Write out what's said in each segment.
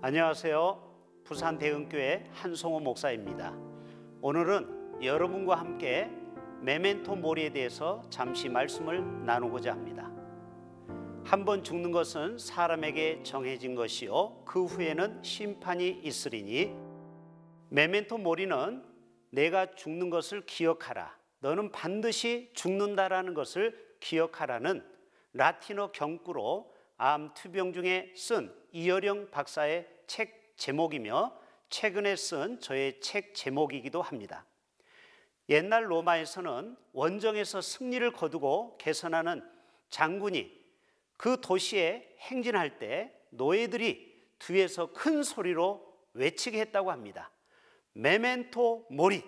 안녕하세요. 부산 대흥교회 한송호 목사입니다. 오늘은 여러분과 함께 메멘토 모리에 대해서 잠시 말씀을 나누고자 합니다. 한 번 죽는 것은 사람에게 정해진 것이요 그 후에는 심판이 있으리니 메멘토 모리는 내가 죽는 것을 기억하라, 너는 반드시 죽는다라는 것을 기억하라는 라틴어 경구로 암 투병 중에 쓴 이어령 박사의 책 제목이며 최근에 쓴 저의 책 제목이기도 합니다. 옛날 로마에서는 원정에서 승리를 거두고 개선하는 장군이 그 도시에 행진할 때 노예들이 뒤에서 큰 소리로 외치게 했다고 합니다. 메멘토 모리,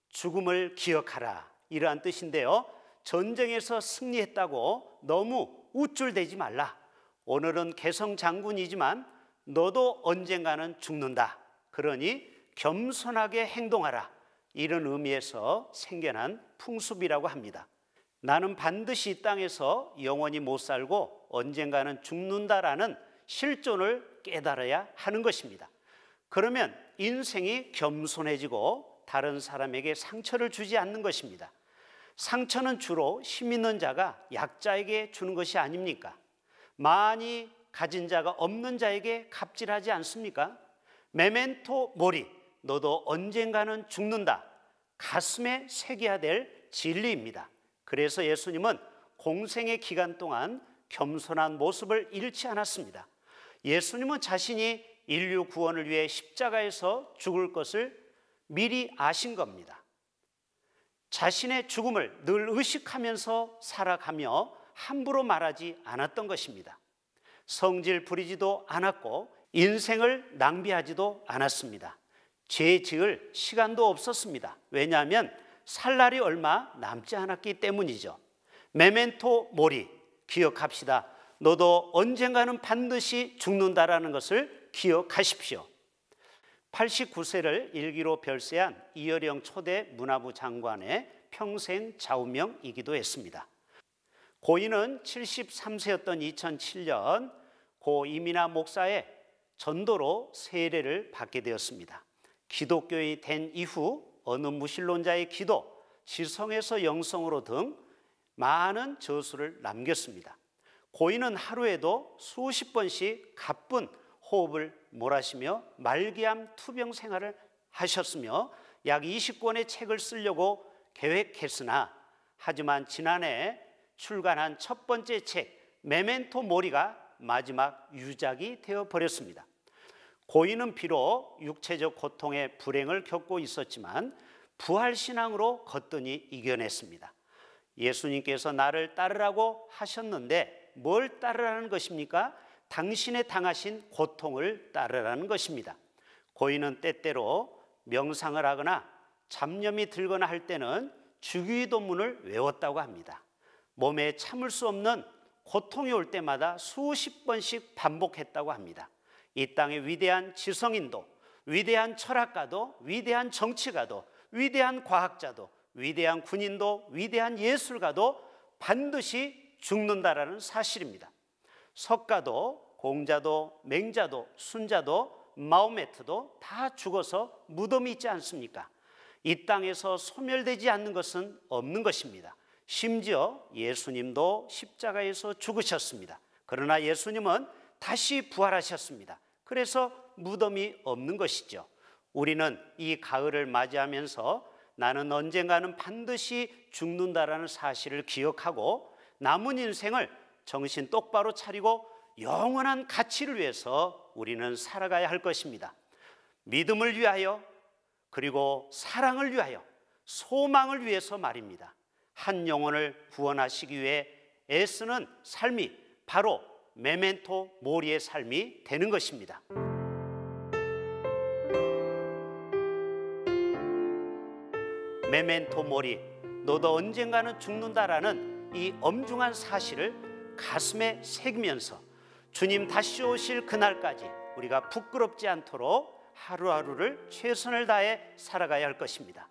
죽음을 기억하라, 이러한 뜻인데요. 전쟁에서 승리했다고 너무 우쭐대지 말라. 오늘은 개성 장군이지만 너도 언젠가는 죽는다. 그러니 겸손하게 행동하라. 이런 의미에서 생겨난 풍습이라고 합니다. 나는 반드시 이 땅에서 영원히 못 살고 언젠가는 죽는다라는 실존을 깨달아야 하는 것입니다. 그러면 인생이 겸손해지고 다른 사람에게 상처를 주지 않는 것입니다. 상처는 주로 힘 있는 자가 약자에게 주는 것이 아닙니까? 많이 가진 자가 없는 자에게 갑질하지 않습니까? 메멘토 모리, 너도 언젠가는 죽는다. 가슴에 새겨야 될 진리입니다. 그래서 예수님은 공생의 기간 동안 겸손한 모습을 잃지 않았습니다. 예수님은 자신이 인류 구원을 위해 십자가에서 죽을 것을 미리 아신 겁니다. 자신의 죽음을 늘 의식하면서 살아가며 함부로 말하지 않았던 것입니다. 성질 부리지도 않았고 인생을 낭비하지도 않았습니다. 죄 지을 시간도 없었습니다. 왜냐하면 살 날이 얼마 남지 않았기 때문이죠. 메멘토 모리, 기억합시다. 너도 언젠가는 반드시 죽는다라는 것을 기억하십시오. 89세를 일기로 별세한 이어령 초대 문화부 장관의 평생 좌우명이기도 했습니다. 고인은 73세였던 2007년 고 이민하 목사의 전도로 세례를 받게 되었습니다. 기독교인이 된 이후 어느 무신론자의 기도, 지성에서 영성으로 등 많은 저수를 남겼습니다. 고인은 하루에도 수십 번씩 가쁜 호흡을 몰아쉬며 말기암 투병 생활을 하셨으며 약 20권의 책을 쓰려고 계획했으나 하지만 지난해 출간한 첫 번째 책 메멘토 모리가 마지막 유작이 되어버렸습니다. 고인은 비록 육체적 고통의 불행을 겪고 있었지만 부활신앙으로 거뜬히 이겨냈습니다. 예수님께서 나를 따르라고 하셨는데 뭘 따르라는 것입니까? 당신의 당하신 고통을 따르라는 것입니다. 고인은 때때로 명상을 하거나 잡념이 들거나 할 때는 주기도문을 외웠다고 합니다. 몸에 참을 수 없는 고통이 올 때마다 수십 번씩 반복했다고 합니다. 이 땅의 위대한 지성인도, 위대한 철학가도, 위대한 정치가도, 위대한 과학자도, 위대한 군인도, 위대한 예술가도 반드시 죽는다라는 사실입니다. 석가도, 공자도, 맹자도, 순자도, 마호메트도 다 죽어서 무덤이 있지 않습니까? 이 땅에서 소멸되지 않는 것은 없는 것입니다. 심지어 예수님도 십자가에서 죽으셨습니다. 그러나 예수님은 다시 부활하셨습니다. 그래서 무덤이 없는 것이죠. 우리는 이 가을을 맞이하면서 나는 언젠가는 반드시 죽는다라는 사실을 기억하고 남은 인생을 정신 똑바로 차리고 영원한 가치를 위해서 우리는 살아가야 할 것입니다. 믿음을 위하여, 그리고 사랑을 위하여, 소망을 위해서 말입니다. 한 영혼을 구원하시기 위해 애쓰는 삶이 바로 메멘토 모리의 삶이 되는 것입니다. 메멘토 모리, 너도 언젠가는 죽는다라는 이 엄중한 사실을 가슴에 새기면서 주님 다시 오실 그날까지 우리가 부끄럽지 않도록 하루하루를 최선을 다해 살아가야 할 것입니다.